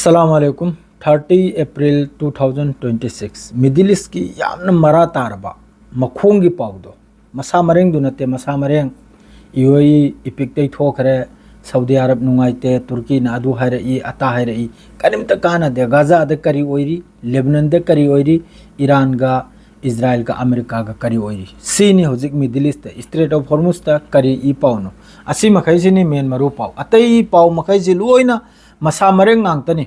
अस्सलामुअलैकुम 30 अप्रैल 2026 middle east की यामन मरा तारबा मखोंगी पाउदो मसा मरेंग दु नते मसा मरेंग यूएई इपिक्ते थोखरे सऊदी अरब नुंगाइते तुर्की ना अदु हारे ई अता हारे ई कनिमत काना दे गाजा दे करी ओइरी लेबनान दे करी ओइरी ईरान गा इजराइल का अमेरिका गा करी ओइरी सीनी होजिक Middle East Strait of Hormuz ता करी ई पाउनो असी मखैसिनी मेन मरु पाउ अतई पाउ मखैसि लोइना मसा मरेंग नांगतनी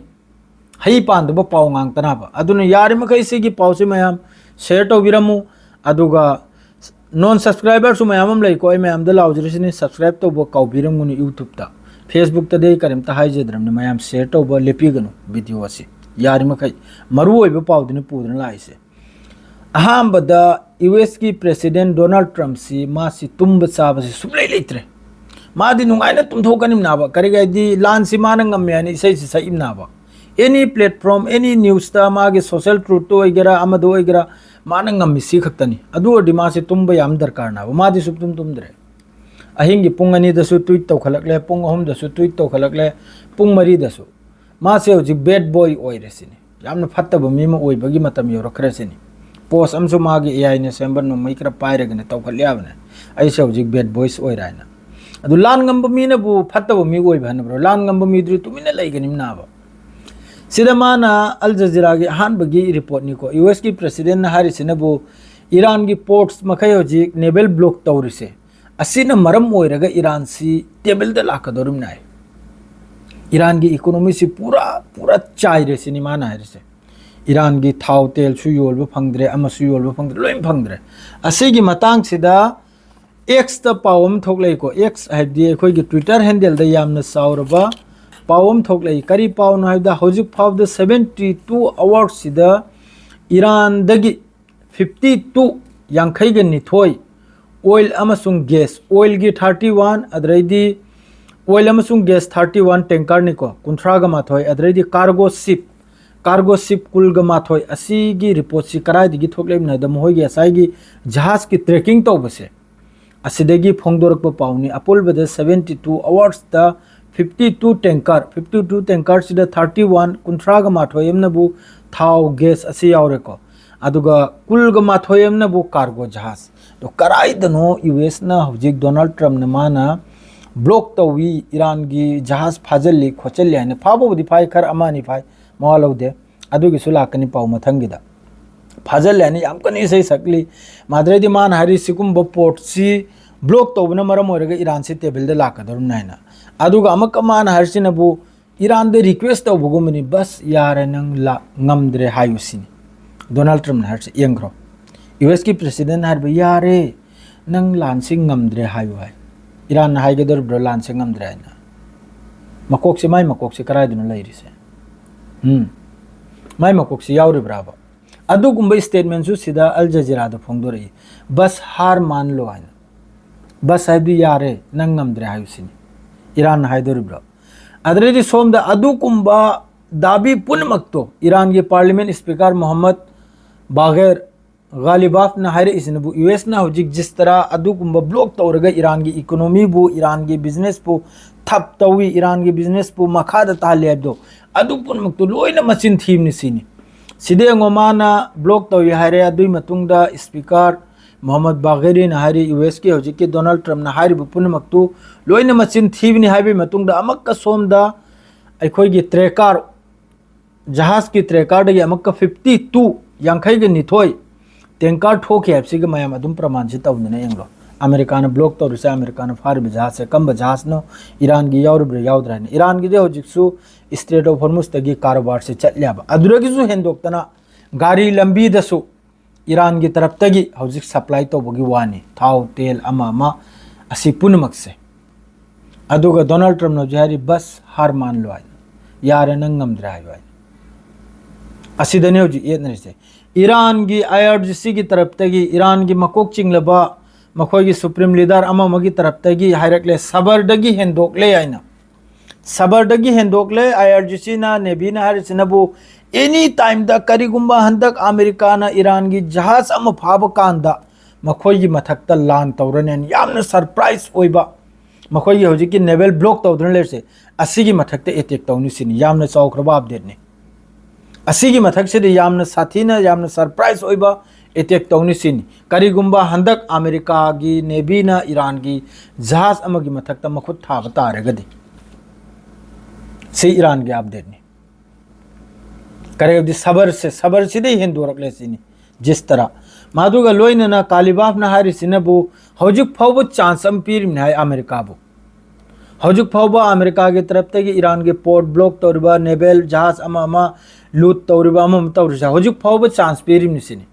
हई पांदब पाउ नांगतनाबा अदुन यारि मखैसिगी पाउसे मयाम शेयर तौबिरमु अदुगा नॉन सब्सक्राइबर सु मयाम लैको आई मयाम द लाउजरिसिनी सब्सक्राइब तौब काउबिरमुनि यूट्यूब ता फेसबुक ता दे करिमता हाइजेद्रमने मयाम शेयर तौब लेपिगनु वीडियो असी यारि मखै मरु ओइब पाउदिनि पुदन लाइसे अहांबदा यूएस की प्रेसिडेंट डोनाल्ड ट्रम्प सी मासी तुम्ब चाबसे सुबलै लेत्रे मादी नुंगाइना तुमथोकनिम नाबा करिगैदी लान सी मानंगम यानी सही सही नाबा एनी प्लेटफॉर्म एनी न्यूज़ ता मागे सोशल ट्रूथ तो वगैरह अमदो वगैरह मानंगम मिसी खक्तनी अदु दिमा से तुम याम दरकार नाबा मादी सुब तुमद्रे अहिंगी पुंग अनि दसु ट्वीट तौखलकले पुंग अहम दसु ट्वीट तौखलकले पुंग मरी दसु मासे होजि बैड बॉय ओइरेसिनी यामना फत्तब मीमा ओइबगी मतम योरखरेसिनी पोस्ट अमसु मागे एआई ने सेंबर नो मैक्रा पाइरगने तौखल्याबने ऐसे होजि बैड बॉयस ओइरायना अदु लान गंब मीना बु फत्तब मी ओइबहनब्रो लान गंब मीद्रि तुमिने लैगनिम नाबा सिदमाना अल जजीरा की अहानबगी रिपोर्ट निको यूएस की प्रेसिडेंट हारिसिनबु ईरान की पोर्ट्स मखै होजिक नेवल ब्लॉक तौरिसे असिना मरम ओइरगा ईरान सी टेबल द लाकदोरुम नाय ईरान की इकोनॉमी से पूरा चाइरे सिनेमाना हारिसे ईरान की थाव तेल सु योलबो फंगद्रे अमसु योलबो फंगद्रे लोइम फंगद्रे असिगी मतांग सिदा एक्स द पावम थोकलेको एक्स हाइदी अखोइगी ट्विटर हैंडल द यामना सावरबा पावम थोकले करी पावन हाइदा हौजिक फाव द 72 आवर्स सिदा ईरान दगी 52 यांखैग निथोय ऑयल अमसुंग गैस ऑयल गी 31 अदरैदी ऑयल अमसुंग गैस 31 टैंकर निको कुंथ्राग माथोय अदरैदी कार्गो शिप कुलग माथोय असीगी रिपोर्ट सी कराय दिगी थोकले न द मोहगी असाइगी जहाज की ट्रैकिंग तौबसे असिदगी फोंगदोरक पावनी अपुलबद 72 आवर्स द 52 टैंकर सिदा 31 कुंथ्राग माथोयमनबु थाव गैस असी यावरेको अदुगा कुलग माथोयमनबु कार्गो जहाज तो कराइदनो यूएस ना हौजिक डोनाल्ड ट्रम्प न माना ब्लॉक तौवी ईरान की जहाज फाजल्ली खोचल्ली हाने फाबोबुदि फाइ खर अमानी फाइ मवालौदे अदुगी सुलाकनि पाउ मथंगिदा फाजल्ली हाने याम कनि सही सकली माद्रेदि मान हारि सिकुम पोर्ट सी ब्लॉक तौबना मरम ओरगा ईरान से टेबल द लाकदरुम नायना अदुगा अमक मान हरसिनबु ईरान दे रिक्वेस्ट तौबगुमनि बस यारे नंग ला ngамद्रे हायुसिनी डोनाल्ड ट्रम्प हरसे यंग्रो यूएस की प्रेसिडेंट हरबे यारे नंग लानसिंग ngамद्रे हायु हाय ईरान हायगदर ब्रो लानसिंग ngамद्रे हायना मकोक से माय मकोक से करायदुन लैरिसे माय मकोक से यावरि ब्राबा अदुगुंबे स्टेटमेंट सु सिदा अल जजीरा द फोंदोरई बस हार मान लो हायना बस हायदि यारे नंग ngамद्रे हायुसिनी ईरान हाइदोरिब्रो अदरेदी सोम द अदुकुंबा दाबी पुनमक्तो ईरान के पार्लियामेंट स्पीकर मोहम्मद बागैर गालिबाफ न हारे इसनबु यूएस ना होजिक जिस तरह अदुकुंबा ब्लॉक तौरगा ईरान की इकोनॉमी बु ईरान की बिजनेस बु थप तौवी ईरान की बिजनेस बु मखाद ताले दो अदु पुनमक्तो लोइना मचिन थीमनि सिनी सिदे ngoमाना ब्लॉक तौवी हारे अदुई मतुंगदा स्पीकर मोहम्मद बागेरी नहारी यूएस के हौजिक के डोनाल्ड ट्रम्प नहारी पुनमक्तु लोइना मचिन थीबनि हाइबे मतुंगदा अमक्का सोमदा अखोइगी ट्रेकार जहाज की ट्रेकार दगी अमक्का 52 यांखैगे निथोय टैंकर ठोके हैबसिग मयाम अदुम प्रमाण से तौनने यंगलो अमेरिका ने ब्लॉक तौरसे अमेरिका ने फारब जहाज से कम जहाज नो ईरान की यावरब्रे यावद्राने ईरान की दे हौजिकसु स्ट्रेट ऑफ हॉर्मुज तगी कारोबार से चल्याबा अदुरगिसु हेंदोक्तना गाड़ी लंबी दसु ईरान की तरफ तगी हौजिक सप्लाई तौबगी वानी थाव तेल अमा असी पुनमक्से अदुगा डोनाल्ड ट्रम्प नोजारी बस हार मान लो आय यारे नंग ngамद्रे हाय असिदने हौजिक एतनरिसे ईरान की आईआरजीसी की तरफ तगी ईरान की मकोक चिंगलबा मखोगी सुप्रीम लीडर अमगी तरफ तगी हायरकले सबरदगी हेंदोकले आइना सबरदगी हेंदोकले आईआरजीसी ना नेवी ना हारिसिनबु एनी टाइम द करिगुंबा हंदक अमेरिका ना ईरान की जहाज अम फाब कांदा मखोगी मथक्ता लान तौरने यामना सरप्राइज ओइबा मखोई हौजिक की नेवल ब्लॉक तौदन लेसे असिगी मथकते अटैक तौनी सिनी यामना चौखरबा अपडेट ने असिगी मथक से यामना साथीना यामना सरप्राइज ओइबा अटैक तौनी सिनी करिगुंबा हंदक अमेरिका की नेवी ना ईरान की जहाज अमगी मथकता मखुत थाब तारगदि से ईरान के अपडेट ने करेगदि सबर से हिंदोरकले सिनी जिस तरह मादुगा लोइनना कालिबाफ ना हारिसिनबु हौजुक फाउब चांस अम पीरिम हाय अमेरिका बु हौजुक फाउब अमेरिका की तरफ तक ईरान के पोर्ट ब्लॉक तौरिबा नेवल जहाज अमा लूट तौरिबा अम तौरिसा हौजुक फाउब चांस पीरिम सिनी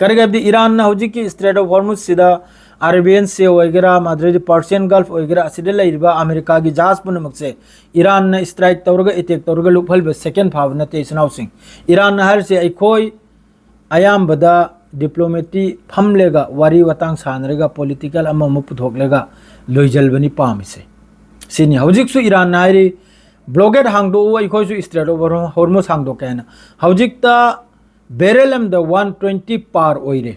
करेगदि ईरान ना हौजुक की स्ट्रेट ऑफ हॉर्मुज सिदा अरेबियन से वगैरह माद्रेद पर्शियन गल्फ वगैरह असिदे लैरिबा अमेरिका की जहाज पुनमक से ईरान ना स्ट्राइक तौरगा अटैक तौरगा लुफलबे सेकेंड फाव नते इसनाउसिंग ईरान ना हर से अखोई अयामबदा डिप्लोमेटी फमलेगा वारी वतांग सानरेगा पॉलिटिकल अमम पुथोकलेगा लोइजलबनी पामिसे सिनी हौजिकसु Iran Nayari blockade हांगदो अखोइसु straight over Hormuz हांगदो केना हौजिकता बेरेलम द 120 पार ओइरे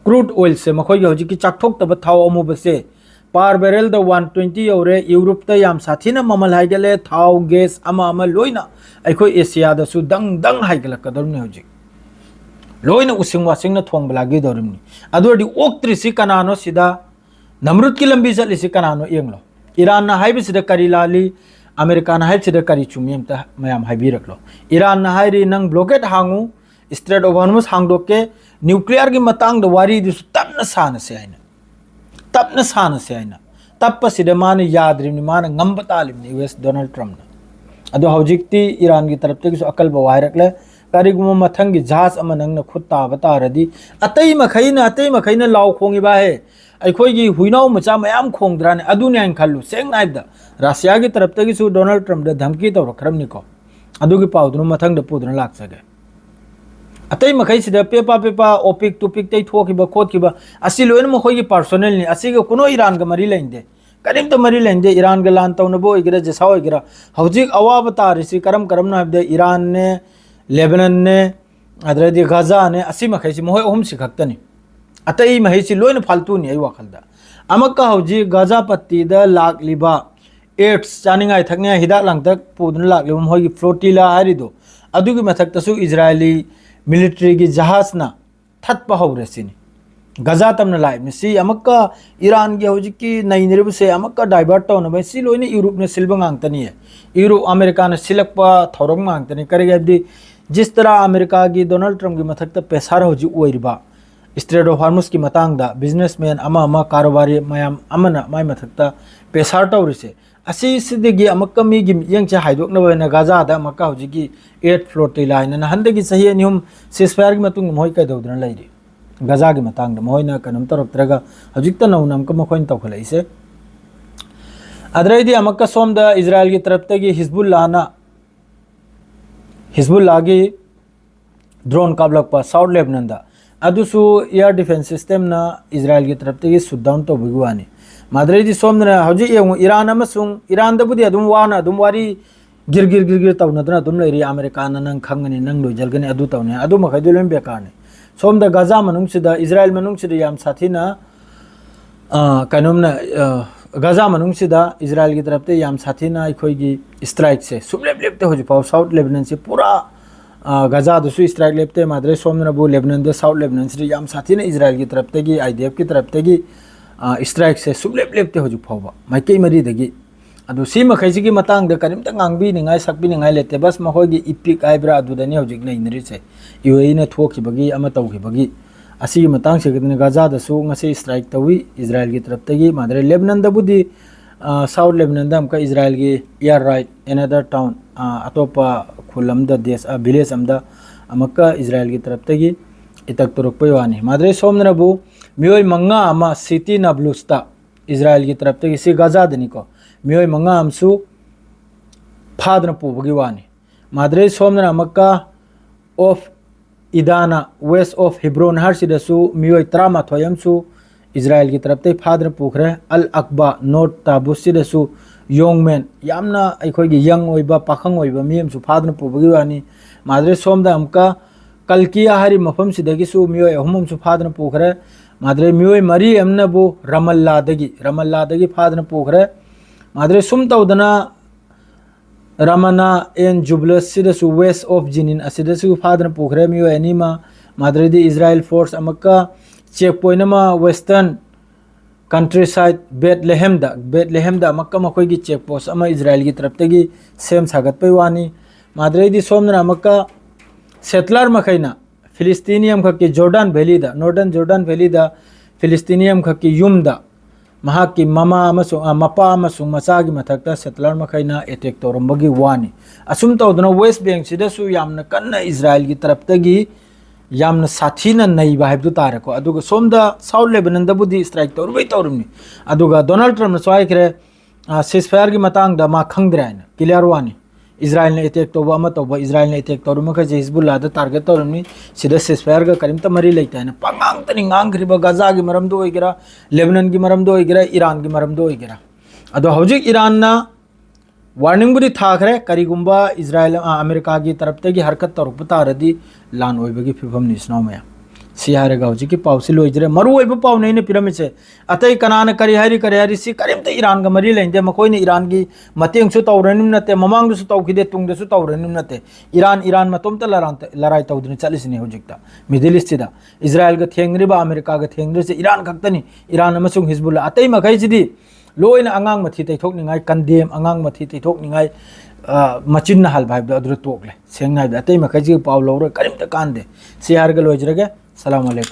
क्रूड ऑयल से मखोई हौजिकी चाकथोक्तब थाव अमुबसे पार बेरेल द 120 यौरे यूरोप ता याम साथीना ममल हाइगले थाव गैस अमा लोइना अखोई एशिया दसु दंग दंग हाइगलकदरने हौजिक लोइना उसिंग वासिंग ना थोंग बलागी दौरमनी अदोडी ओक्त्रिसी कनानो सिदा नमरुद की लंबी चलिसी कनानो येंगलो ईरान ना हाइब सिदा करी लाली अमेरिका ना हाइब सिदा करी चुमियम ता मयाम हाइबिरकलो ईरान ना हाइरी नंग ब्लॉकेड हांगू स्ट्रेट ऑफ हॉर्मुज हांगदोके न्यूक्लियर की मतंग द वारी दिसु तपना सानसे आइना तप सिदा मान याद्रिमनि मान ngamba तालिमनि यूएस डोनाल्ड ट्रम्प ना अदो हौजिकती ईरान की तरफ तक अकल बवायरकले करिगुम मथंग जहाज अमा नंगना खुद ताब तारदी अतई मखैना लाव खोंगिबा है अखोई हुइनाव मचा मयाम खोंद्राने अदुने आइन खल्लु सेंग नाइबदा रशिया की तरफ तक डोनाल्ड ट्रम्प द धमकी तौरखरमनिको अदुगी पाउदनु मथंग द पुदन लाक्सगे अतई मखै सिदा पेपा ओपिक टुपिक तै थोखिबा खोखिबा असि लोइन मखोई की पर्सनल नि असि कोनो ईरान का मरी लेंदे करीम तो मरी लेंदे ईरान के लान तौनबो इगरा जसा इगरा हौजिक अवाब तारिसी करम ना हबदे ईरान ने लेबनन ने अदरदी गाजा ने असि मखैसी मोह ओम सिखक्तनी अतई महेसी लोइन फालतूनी आई वाखलदा अमक्का हौजी गाजा पत्ती द लाकलिबा एड्स चानिंगाई थकने हिदाक लांगतक पुदन लाकलिबा मोहगी फ्लोटिला हारिदो अदुगी मथक्तसु इजरायली मिलिट्री की जहाज ना थत्पा हौरेसिनी गजा तमना लाइब सी अमक्का ईरान की हौजी की नई निरब से अमक्का डाइवर्ट तौन भाई सी लोइने यूरोप ने सिल्ब गांगतनी है यूरोप अमेरिका ने सिलकपा थौरंग गांगतनी करेगा जिस तरह अमेरिका की डोनाल्ड ट्रम्प की मथक्ता पैसार हौजी ओइरबा स्ट्रेट ऑफ हॉर्मुज की मतंगदा बिजनेसमैन अमा कारोबारी मयाम अमना माय मथक्ता पैसार तौरिसे असी सिदगी अमक्का मीगी यंगचे हाइदोकनबना गाजादा अमक्का हौजिकी 8 फ्लोटिला हाइना हंदगी सही अनिहुम सिसफायर की मतुंग मोय कैदौदना लैरी गाजा की मतंग मोयना कनम तौरक्तरगा हौजिकता नौनम का मखोइन तौखलैसे अदरैदी अमक्का सोमदा इजराइल की तरफ तगी हिजबुल्लाह की ड्रोन काबलकपा साउथ लेबनान दा अदुसु एयर डिफेंस सिस्टम ना इजराइल की तरफ तगी शूट डाउन तो बिगवानी माद्रेदी सोमना हौजी येंगु ईरान अमसुंग ईरान दबुदी अदुम वाना अदुम वारी गिर तौनदना अदुम लैरी अमेरिका ना नंग खंगनी नंग लोइजलगनी अदु तौने अदु मखैदु लेम बेकारने सोमदा गाजा मनुंगसिदा इजराइल मनुंगसिदा याम साथीना कनोमना गाजा मनुंगसिदा इजराइल की तरफ ते याम साथीना अखोइगी स्ट्राइक से सुबलेबलेबते होजुपाव साउथ लेबनान से पूरा गाजा दसु स्ट्राइक लेबते माद्रे सोमना बु लेबनान द साउथ लेबनान से याम साथीना इजराइल की तरफ ते आईडीएफ की तरफ ते स्ट्राइक से सुबलेबलेबते होजुपाव माइकई मरीदगी अदु सी मखैसी की मतंग द करिमता गांगबी निंगाय सकबी निंगाय लेते बस मखोगी इपिक आइब्रा अदुदनी होजिक नै नरिसे यूएई ने थोखिबगी अमा तौखिबगी असी मतंग से गदने गाजा दसु ngase स्ट्राइक तवी इजराइल की तरफ तगी मादरे लेबनान दबुदी साउथ लेबनान द हमका इजराइल की एयर राइट अनदर टाउन अतोपा खुलम द देश विलेज अमदा अमका इजराइल की तरफ तगी इतक तुरक वानी मादरे सोमनबु मियोय मंगा अमा सिटी नाब्लुस्ता इजराइल की तरफ तगी सी गाजा दनी को मियोय मंगा हमसु फादन पुबगी वानी मादरे सोमना अमका ऑफ इदाना वेस्ट ऑफ हिब्रोन हरसिदसु मियोय त्रामा थोयमसु इजराइल की तरफ ते फादन पुखरे अल अकबा नॉर्थ ताबुसिदसु योंगमेन यामना अखोगी यंग ओइबा पाखंग ओइबा मियमसु फादन पुबगी वानी मादरे सोमदा अमका कलकिया हरि मफम सिदगिसु मियोय अहुमसु फादन पुखरे मादरे मियोय मरी अमनबु रमल्लादगी फादना पुखरे मादरे सुम तौदना रमना एन जुबलस सिदसु वेस्ट ऑफ जिनिन असिदसु फादना पुखरे मियोय अनीमा मादरे इजराइल फोर्स अमका चेक पॉइंट मा वेस्टर्न कंट्री साइड बेथलेहेम दा मक्का मखोय की चेक पोस्ट अमा इजराइल की तरफ तगी सेम सागत पे वानी मादरे सोमना मक्का सेटलर मखैना फिलिस्तीनियम खकी जॉर्डन वैली दा नॉर्दर्न जॉर्डन वैली दा फिलिस्तीनियम खकी युम दा महाकी ममा मपा मचा की मथक्ता सेटलर मखैना अटैक तौरंबगी वानी असुम तौदना वेस्ट बैंक सिदसु यामना कन्ना इजराइल की तरफ तगी यामना साथीना नईबा हाइबदु तारेको अदुगा सोमदा साउथ लेबनन दबुदी स्ट्राइक तौरबै तौरमनी अदुगा डोनाल्ड ट्रम्प न स्वाइखरे सीजफायर की मतंग दा मा खंगद्रायना क्लियर वानी इजराइल ने अटैक तौबा अमा तौबा इजराइल ने अटैक तौरमखै हिजबुल्लाह दा टारगेट तौरमनी सिदा सीजफायर का करीमता मरी लेतायना पांगांग तनी ngang गाजा की मरमदो ओइगेरा लेबनन की मरमदो ओइगेरा ईरान की मरमदो ओइगेरा अदो हौजिक ईरान ना वार्निंग बुदी थाखरे करीगुंबा इजराइल अमेरिका की तरफ तगी हरकत तौरप तारदी लान ओइबगी फिफम निस्नो मया सियारेगा हौजिक पाउसी लोइजरे मरु ओइब पाउ नै ने पिरमिसे अतै कनान करी हारी सी करीमता ईरान का मरी लेंदे मखोइने ईरान की मतेंग सु तौरनिम नते ममांग सु तौखिदे तुंग सु तौरनिम नते ईरान मतोमता लड़ाई तौदने चलिसने हौजिकता मिडिल ईस्ट दा इजराइल का थेंगरिबा अमेरिका का थेंगरिसे ईरान खक्तनी ईरान अमसुंग हिजबुल्लाह अतै मखैसिदी लोइन आंगांग मथि तैथोकनिंगाय कंडेम आंगांग मथि तैथोकनिंगाय मचिन हाल भाई अदुर तोकले सेंग नाय अतै मखैजि पाउ लौर करीमता कांदे सियार के लोइजरगे सलाम अलैकुम।